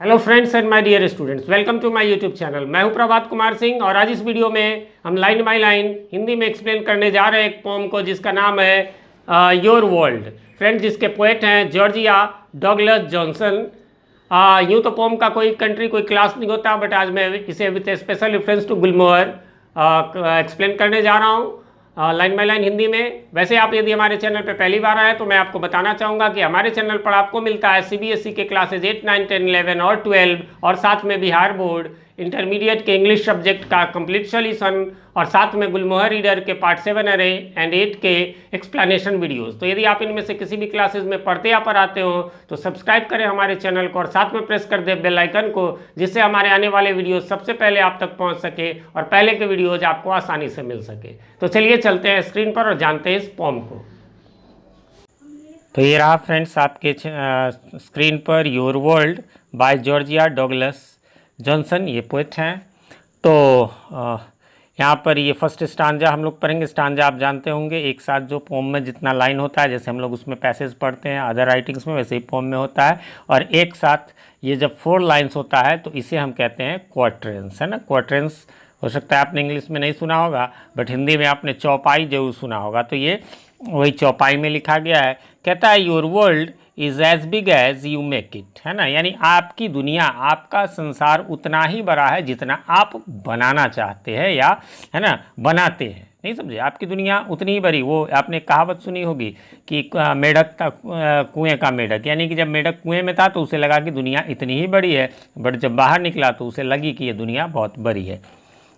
Hello friends and my dear students, welcome to my YouTube channel. मैं हूं प्रभात कुमार सिंह और आज इस वीडियो में हम लाइन बाय लाइन हिंदी में एक्सप्लेन करने जा रहे हैं एक पोम को जिसका नाम है योर वर्ल्ड। फ्रेंड्स, जिसके पोएट हैं जॉर्जिया डगलस जॉनसन। यूँ तो पोम का कोई कंट्री कोई क्लास नहीं होता, बट आज मैं इसे with special reference to Gulmohar explain करने जा रहा हूँ लाइन बाय लाइन हिंदी में। वैसे आप यदि हमारे चैनल पे पहली बार आए तो मैं आपको बताना चाहूँगा कि हमारे चैनल पर आपको मिलता है सीबीएसई के क्लासेज 8, 9, 10, 11 और 12 और साथ में बिहार बोर्ड इंटरमीडिएट के इंग्लिश सब्जेक्ट का कंप्लीट सॉल्यूशन और साथ में गुलमोहर रीडर के पार्ट 7 एंड 8 के एक्सप्लेनेशन वीडियोस। तो यदि आप इनमें से किसी भी क्लासेस में पढ़ते या पढ़ाते हो तो सब्सक्राइब करें हमारे चैनल को और साथ में प्रेस कर दे बेल आइकन को, जिससे हमारे आने वाले वीडियोस सबसे पहले आप तक पहुंच सके और पहले के वीडियोज आपको आसानी से मिल सके। तो चलिए चलते हैं स्क्रीन पर और जानते हैं इस पोम को। तो ये रहा फ्रेंड्स आपके screen per your world by Georgia Douglas Johnson, ये पोएट हैं। तो यहाँ पर ये फर्स्ट स्टांजा हम लोग पढ़ेंगे। स्टांजा आप जानते होंगे, एक साथ जो पोम में जितना लाइन होता है, जैसे हम लोग उसमें पैसेज पढ़ते हैं अदर राइटिंग्स में, वैसे ही पोम में होता है। और एक साथ ये जब 4 लाइन्स होता है तो इसे हम कहते हैं क्वार्ट्रेंस, है ना। क्वार्ट्रेंस हो सकता है आपने इंग्लिश में नहीं सुना होगा, बट हिंदी में आपने चौपाई जरूर सुना होगा। तो ये वही चौपाई में लिखा गया है। कहता है your world is as big as you make it, है ना। यानी आपकी दुनिया, आपका संसार उतना ही बड़ा है जितना आप बनाना चाहते हैं या, है ना, बनाते हैं। नहीं समझे, आपकी दुनिया उतनी ही बड़ी। वो आपने कहावत सुनी होगी कि मेढक था कुएं का मेढक, यानी कि जब मेढक कुएं में था तो उसे लगा कि दुनिया इतनी ही बड़ी है, बट जब बाहर निकला तो उसे लगी कि ये दुनिया बहुत बड़ी है।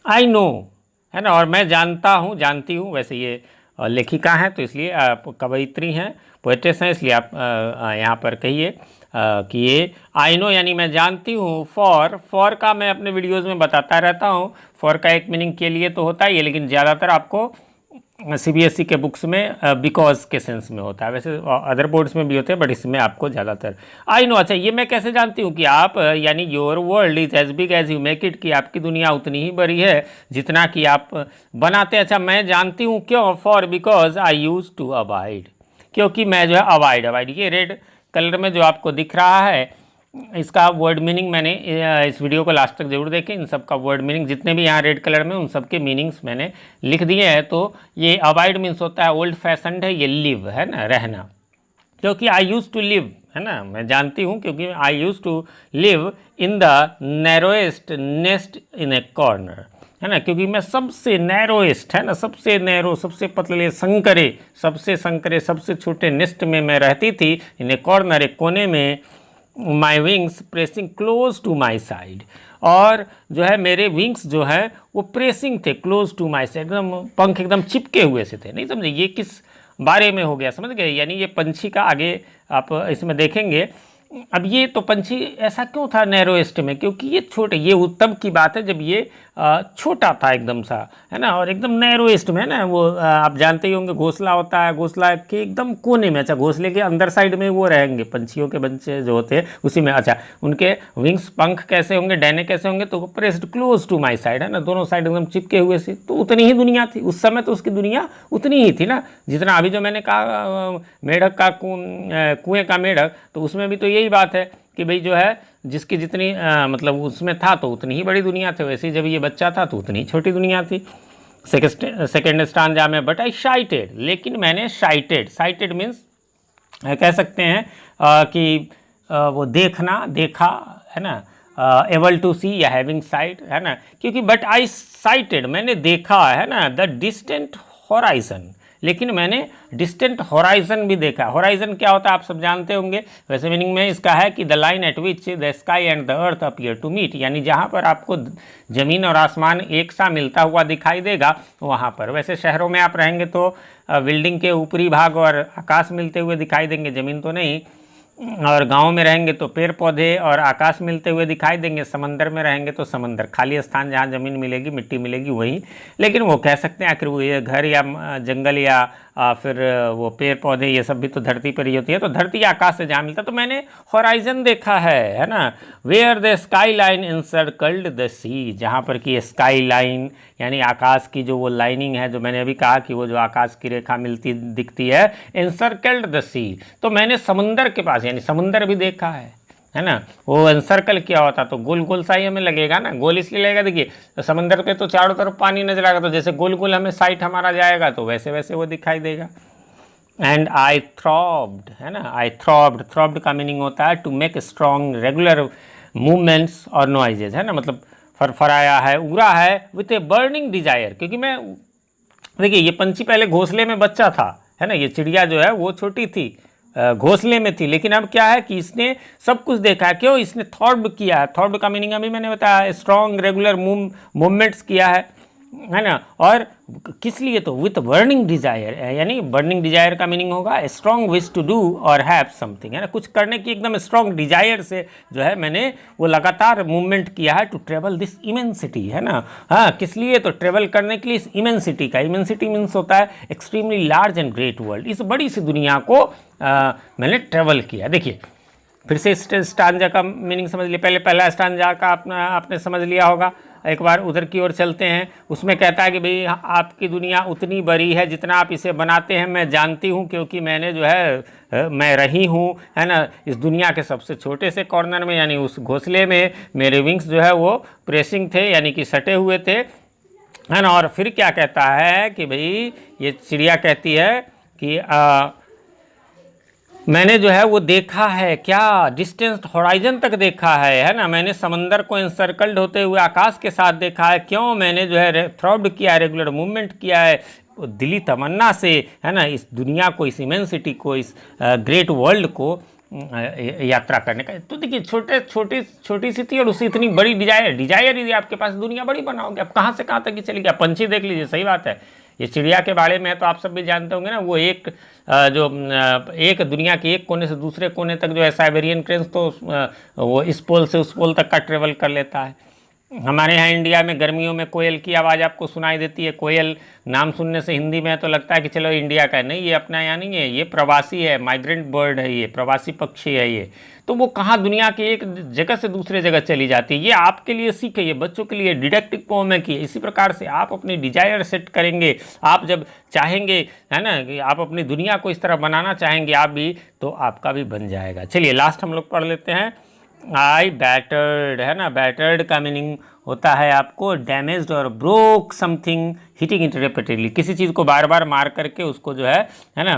आई नो, है ना, और मैं जानता हूँ, जानती हूँ। वैसे ये लेखिका हैं तो इसलिए कवयित्री हैं, पोएटेस हैं, इसलिए आप यहाँ पर कहिए कि ये आई नो यानी मैं जानती हूँ। फॉर का मैं अपने वीडियोज़ में बताता रहता हूँ। फॉर का एक मीनिंग के लिए तो होता ही है, लेकिन ज़्यादातर आपको सीबीएसई के बुक्स में बिकॉज के सेंस में होता है। वैसे अदर बोर्ड्स में भी होते हैं, बट इसमें आपको ज़्यादातर आई नो। अच्छा, ये मैं कैसे जानती हूँ कि आप, यानी your world is as big as you make it, कि आपकी दुनिया उतनी ही बड़ी है जितना कि आप बनाते हैं। अच्छा, मैं जानती हूँ क्यों? For because I use to avoid, क्योंकि मैं जो है अवॉइड ये रेड कलर में जो आपको दिख रहा है, इसका वर्ड मीनिंग मैंने इस वीडियो को लास्ट तक जरूर देखें। इन सब का वर्ड मीनिंग जितने भी यहाँ रेड कलर में, उन सब के मीनिंग्स मैंने लिख दिए हैं। तो ये अवॉइड मीन्स होता है ओल्ड फैशनड है, ये लिव है ना, रहना। क्योंकि आई यूज़ टू लिव, है ना, मैं जानती हूँ क्योंकि I use to live in the narrowest nest in a corner, है ना। क्योंकि मैं सबसे नैरोएस्ट, है ना, सबसे नैरो, सबसे पतले सबसे संकरे सबसे छोटे नेस्ट में मैं रहती थी, इन ए कॉर्नर, एक कोने में। My wings pressing close to my side, और जो है मेरे विंग्स जो है वो प्रेसिंग थे क्लोज टू माई साइड, एकदम पंख एकदम चिपके हुए से थे। नहीं समझे, ये किस बारे में हो गया, समझ गए। यानी ये पंछी का आगे आप इसमें देखेंगे। अब ये तो पंछी ऐसा क्यों था नैरोएस्ट में? क्योंकि ये छोटे, ये उत्तम की बात है जब ये छोटा था एकदम सा, है ना, और एकदम नैरोएस्ट में, है ना। वो आप जानते ही होंगे घोंसला होता है, घोंसला के एकदम कोने में। अच्छा, घोंसले के अंदर साइड में वो रहेंगे पंछियों के बच्चे जो होते हैं उसी में। अच्छा, उनके विंग्स, पंख कैसे होंगे, डैने कैसे होंगे? तो pressed close to my side, है ना, दोनों साइड एकदम चिपके हुए से। तो उतनी ही दुनिया थी उस समय, तो उसकी दुनिया उतनी ही थी ना जितना अभी जो मैंने कहा मेढक का कुएँ का मेढक, तो उसमें भी तो यही बात है कि भाई जो है जिसकी जितनी मतलब उसमें था तो उतनी ही बड़ी दुनिया थी। वैसे ही जब ये बच्चा था तो उतनी छोटी दुनिया थी। सेकेंड स्टांजा में, बट आई शाइटेड, लेकिन मैंने शाइटेड मीन्स कह सकते हैं कि वो देखा, है ना, एबल टू सी या हैविंग साइट, है ना। क्योंकि बट आई साइटेड, मैंने देखा, है ना, द डिस्टेंट हॉराइजन, लेकिन मैंने डिस्टेंट हॉराइजन भी देखा। हॉराइजन क्या होता है आप सब जानते होंगे। वैसे मीनिंग में इसका है कि the line at which the sky and the earth appear to meet, यानी जहाँ पर आपको ज़मीन और आसमान एक सा मिलता हुआ दिखाई देगा वहाँ पर। वैसे शहरों में आप रहेंगे तो बिल्डिंग के ऊपरी भाग और आकाश मिलते हुए दिखाई देंगे, ज़मीन तो नहीं। और गांव में रहेंगे तो पेड़ पौधे और आकाश मिलते हुए दिखाई देंगे। समंदर में रहेंगे तो समंदर, खाली स्थान जहाँ ज़मीन मिलेगी, मिट्टी मिलेगी वही। लेकिन वो कह सकते हैं आखिर वो ये घर या जंगल या फिर वो पेड़ पौधे, ये सब भी तो धरती पर ही होती है। तो धरती आकाश से जहाँ मिलता, तो मैंने हॉराइजन देखा है ना। Where the skyline encircled the sea, जहाँ पर कि स्काई लाइन यानी आकाश की जो वो लाइनिंग है, जो मैंने अभी कहा कि वो जो आकाश की रेखा मिलती दिखती है, इंसर्कल्ड द सी, तो मैंने समुंदर के पास यानी समुंदर भी देखा है। है ना, वो एनसर्कल किया होता तो गोल गोल सा ही हमें लगेगा ना। गोल इसलिए लगेगा, देखिए तो समंदर पे तो चारों तरफ पानी नजर आएगा, तो जैसे गोल गोल हमें साइट हमारा जाएगा तो वैसे वैसे वो दिखाई देगा। एंड आई थ्रॉब्ड, है ना, आई थ्रॉब्ड, थ्रॉब्ड का मीनिंग होता है to make strong regular movements और नॉइजेज, है ना, मतलब फरफराया है, उड़ा है विथ ए बर्निंग डिजायर। क्योंकि मैं, देखिए ये पंछी पहले घोंसले में बच्चा था, है ना, ये चिड़िया जो है वो छोटी थी, घोंसले में थी, लेकिन अब क्या है कि इसने सब कुछ देखा है। क्यों? इसने थॉर्ब किया है। थॉर्ब का मीनिंग अभी मैंने बताया, स्ट्रॉन्ग रेगुलर मूवमेंट्स किया है ना। और किस लिए? तो विथ बर्निंग डिजायर, यानी बर्निंग डिजायर का मीनिंग होगा स्ट्रॉन्ग विश टू डू और हैव समथिंग, है ना, कुछ करने की एकदम स्ट्रॉन्ग डिजायर से जो है मैंने वो लगातार मूवमेंट किया है। टू ट्रेवल दिस इमेंसिटी, है ना, हाँ, किस लिए? तो ट्रेवल करने के लिए इस इमेंसिटी का, इमेंसिटी मीन्स होता है extremely large and great world, इस बड़ी सी दुनिया को मैंने ट्रेवल किया। देखिए फिर से स्टांजा का मीनिंग समझ लिया, पहला स्टांजा का आपने समझ लिया होगा। एक बार उधर की ओर चलते हैं। उसमें कहता है कि भाई आपकी दुनिया उतनी बड़ी है जितना आप इसे बनाते हैं, मैं जानती हूँ, क्योंकि मैंने जो है मैं रही हूँ, है ना, इस दुनिया के सबसे छोटे से कॉर्नर में, यानी उस घोंसले में मेरे विंग्स जो है वो प्रेसिंग थे, यानी कि सटे हुए थे, है ना। और फिर क्या कहता है कि भाई ये चिड़िया कहती है कि मैंने जो है वो देखा है, क्या डिस्टेंस होराइजन तक देखा है ना, मैंने समंदर को इंसर्कल्ड होते हुए आकाश के साथ देखा है। क्यों? मैंने जो है थ्रॉब्ड किया है, रेगुलर मूवमेंट किया है दिली तमन्ना से, है ना, इस दुनिया को, इस इमेंसिटी को, इस ग्रेट वर्ल्ड को यात्रा करने का। तो देखिए छोटी सी थी और उससे इतनी बड़ी डिजायर यदि आपके पास, दुनिया बड़ी बनाओगे, अब कहाँ से कहाँ तक ही चलेगी। आप पंछी देख लीजिए, सही बात है, ये चिड़िया के बारे में तो आप सब भी जानते होंगे ना, वो एक दुनिया के एक कोने से दूसरे कोने तक जो है साइबेरियन क्रेंस, तो वो इस पोल से उस पोल तक का ट्रेवल कर लेता है। हमारे यहाँ इंडिया में गर्मियों में कोयल की आवाज़ आपको सुनाई देती है। कोयल नाम सुनने से हिंदी में तो लगता है कि चलो इंडिया का है, नहीं, ये अपना यहाँ नहीं है, ये प्रवासी है, माइग्रेंट बर्ड है, ये प्रवासी पक्षी है ये। तो वो कहाँ दुनिया की एक जगह से दूसरे जगह चली जाती है। ये आपके लिए सीख है, ये बच्चों के लिए डिडक्टिव पोम है कि इसी प्रकार से आप अपनी डिजायर सेट करेंगे। आप जब चाहेंगे, है ना, कि आप अपनी दुनिया को इस तरह बनाना चाहेंगे आप भी, तो आपका भी बन जाएगा। चलिए लास्ट हम लोग पढ़ लेते हैं। आई बैटर्ड, है ना, बैटर्ड का मीनिंग होता है आपको डैमेज्ड और broke something hitting it repeatedly, किसी चीज़ को बार बार मार करके उसको जो है ना,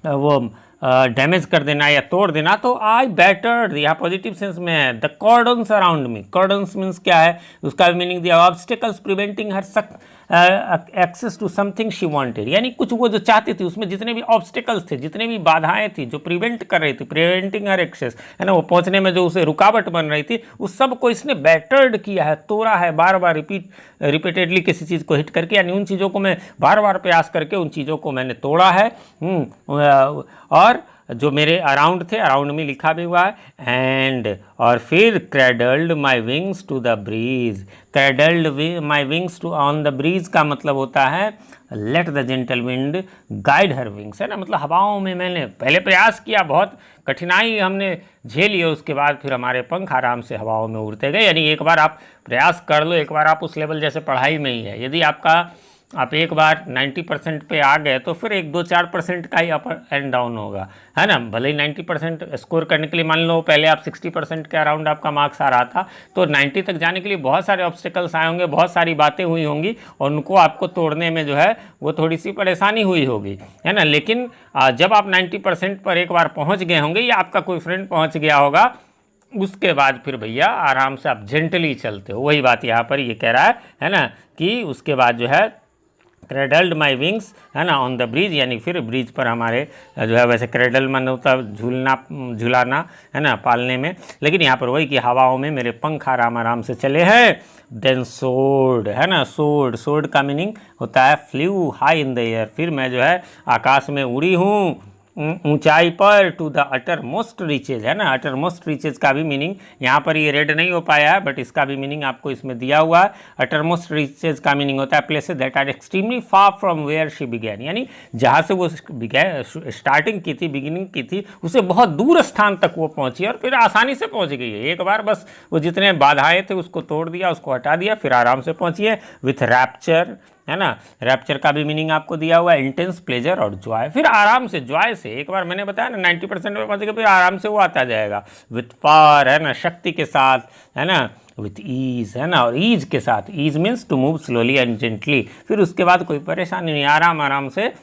वो डैमेज कर देना या तोड़ देना। तो आई बैटर्ड यहाँ पॉजिटिव सेंस में है। The cordons around me, cordons means क्या है, उसका भी मीनिंग दिया, obstacles preventing her access to something she wanted, यानी कुछ वो जो चाहती थी उसमें जितने भी ऑब्स्टिकल्स थे, जितने भी बाधाएं थी जो प्रिवेंट कर रही थी, प्रिवेंटिंग हर एक्सेस, है ना, वो पहुंचने में जो उसे रुकावट बन रही थी, उस सब को इसने बैटर्ड किया है, तोड़ा है, बार बार रिपीटेडली किसी चीज़ को हिट करके, यानी उन चीज़ों को मैं बार बार प्रयास करके उन चीज़ों को मैंने तोड़ा है। और जो मेरे अराउंड थे, अराउंड में लिखा भी हुआ है, एंड और फिर cradled my wings to the breeze, cradled my wings to on the breeze का मतलब होता है let the gentle wind guide her wings, है ना, मतलब हवाओं में मैंने पहले प्रयास किया, बहुत कठिनाई हमने झेली है, उसके बाद फिर हमारे पंख आराम से हवाओं में उड़ते गए। यानी एक बार आप प्रयास कर लो, एक बार आप उस लेवल, जैसे पढ़ाई में ही है, यदि आप एक बार 90% पे आ गए तो फिर 1-2-4% का ही अप एंड डाउन होगा, है ना। भले ही 90% स्कोर करने के लिए, मान लो पहले आप 60% के अराउंड आपका मार्क्स आ रहा था, तो 90 तक जाने के लिए बहुत सारे ऑब्स्टिकल्स आए होंगे, बहुत सारी बातें हुई होंगी और उनको आपको तोड़ने में जो है वो थोड़ी सी परेशानी हुई होगी, है ना। लेकिन जब आप 90% पर एक बार पहुँच गए होंगे या आपका कोई फ्रेंड पहुँच गया होगा, उसके बाद फिर भैया आराम से आप जेंटली चलते हो। वही बात यहाँ पर ये कह रहा है ना, कि उसके बाद जो है क्रेडल्ड माई विंग्स, है ना, ऑन द ब्रिज, यानी फिर ब्रिज पर हमारे जो है, वैसे क्रेडल मन होता है झुलाना, है ना, पालने में, लेकिन यहाँ पर वही कि हवाओं में मेरे पंख आराम से चले हैं। देन सोर्ड, है ना, सोर्ड का मीनिंग होता है flew high in the air, फिर मैं जो है आकाश में उड़ी हूँ ऊंचाई पर, to the uttermost reaches, है ना, अटर मोस्ट रीचेज का भी मीनिंग यहाँ पर ये रेड नहीं हो पाया है, बट इसका भी मीनिंग आपको इसमें दिया हुआ है। अटर मोस्ट रीचेज का मीनिंग होता है places that are extremely far from where she began, यानी जहाँ से वो स्टार्टिंग की थी, बिगिनिंग की थी, उसे बहुत दूर स्थान तक वो पहुँची और फिर आसानी से पहुँच गई है। एक बार बस वो जितने बाधाएँ थे उसको तोड़ दिया, उसको हटा दिया, फिर आराम से पहुँची है। विथ रैप्चर, है ना। रैप्चर का भी मीनिंग आपको दिया हुआ है, इंटेंस, प्लेजर और जॉय। फिर आराम से, जॉय से, एक बार मैंने बताया ना 90% में पहुँच गए, फिर आराम से वो आता जाएगा। विथ पावर, है ना, शक्ति के साथ, है ना। विथ ईज, है ना, और ईज के साथ, ease means to move slowly and gently. फिर उसके बाद कोई परेशानी नहीं, आराम आराम से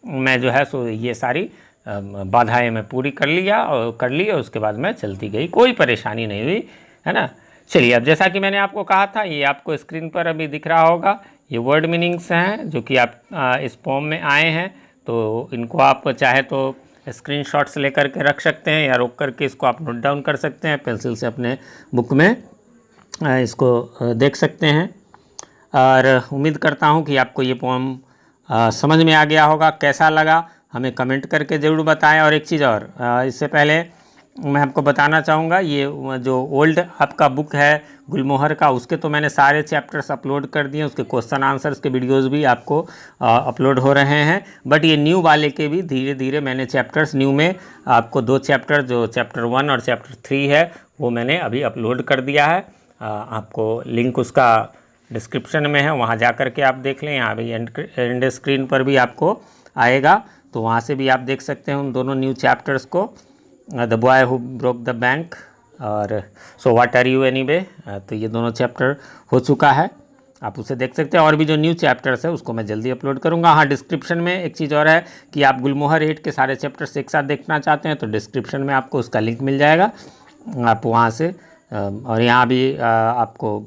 मैं जो है सो ये सारी बाधाएं मैं पूरी कर ली और उसके बाद मैं चलती गई, कोई परेशानी नहीं हुई, है ना। चलिए, अब जैसा कि मैंने आपको कहा था, ये आपको स्क्रीन पर अभी दिख रहा होगा, ये वर्ड मीनिंग्स हैं जो कि आप इस पोम में आए हैं। तो इनको आप चाहे तो स्क्रीनशॉट्स लेकर के रख सकते हैं या रोक करके इसको आप नोट डाउन कर सकते हैं, पेंसिल से अपने बुक में इसको देख सकते हैं। और उम्मीद करता हूँ कि आपको ये पोम समझ में आ गया होगा। कैसा लगा हमें कमेंट करके ज़रूर बताएं। और एक चीज़ और, इससे पहले मैं आपको बताना चाहूँगा, ये जो ओल्ड आपका बुक है गुलमोहर का, उसके तो मैंने सारे चैप्टर्स अपलोड कर दिए, उसके क्वेश्चन आंसर्स के वीडियोस भी आपको अपलोड हो रहे हैं। बट ये न्यू वाले के भी धीरे धीरे मैंने चैप्टर्स, न्यू में आपको 2 चैप्टर, जो चैप्टर 1 और चैप्टर 3 है, वो मैंने अभी अपलोड कर दिया है। आपको लिंक उसका डिस्क्रिप्शन में है, वहाँ जा कर के आप देख लें। यहाँ भी एंड स्क्रीन पर भी आपको आएगा, तो वहाँ से भी आप देख सकते हैं उन दोनों न्यू चैप्टर्स को, the boy who broke the bank और so what are you anyway. तो ये दोनों चैप्टर हो चुका है, आप उसे देख सकते हैं। और भी जो न्यू चैप्टर्स है उसको मैं जल्दी अपलोड करूँगा। हाँ, डिस्क्रिप्शन में एक चीज़ और है कि आप गुलमोहर 8 के सारे चैप्टर्स एक साथ देखना चाहते हैं तो डिस्क्रिप्शन में आपको उसका लिंक मिल जाएगा, आप वहाँ से। और यहाँ भी आपको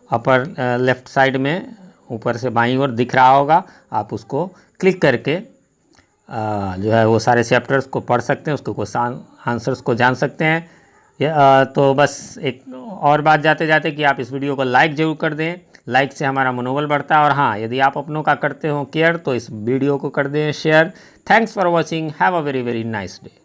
अपर लेफ़्ट साइड में ऊपर से बाईं ओर दिख रहा होगा, आप उसको क्लिक करके जो है वो सारे चैप्टर्स को पढ़ सकते हैं, उसके क्वेश्चन आंसर्स को जान सकते हैं। तो बस एक और बात जाते जाते कि आप इस वीडियो को लाइक ज़रूर कर दें, लाइक से हमारा मनोबल बढ़ता है। और हाँ, यदि आप अपनों का करते हो केयर तो इस वीडियो को कर दें share. Thanks for watching, have a very very nice day.